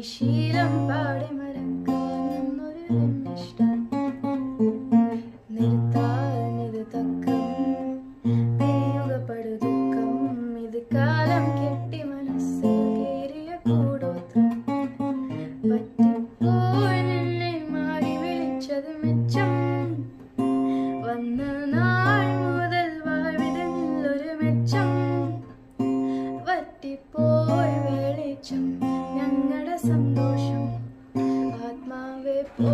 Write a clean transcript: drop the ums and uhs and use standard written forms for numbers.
ശീലം പാടി മറക്കാനൊരു ഇഷ്ടം നിർത്താനിത് തക്കം പെയ്യുകപ്പെടു ദുഃഖം ഇത് കാലം കെട്ടി മനസ്സ് കയറിയ കൂടോത്രം പറ്റിപ്പോൾ നിന്നെ മാറി വിളിച്ചത് മെച്ചം വന്ന നാൾ മുതൽ വാഴ്വിതല്ലൊരു മെച്ചം വറ്റിപ്പോയി വെളിച്ചം ഞങ്ങളുടെ സന്തോഷം ആത്മാവെ പോ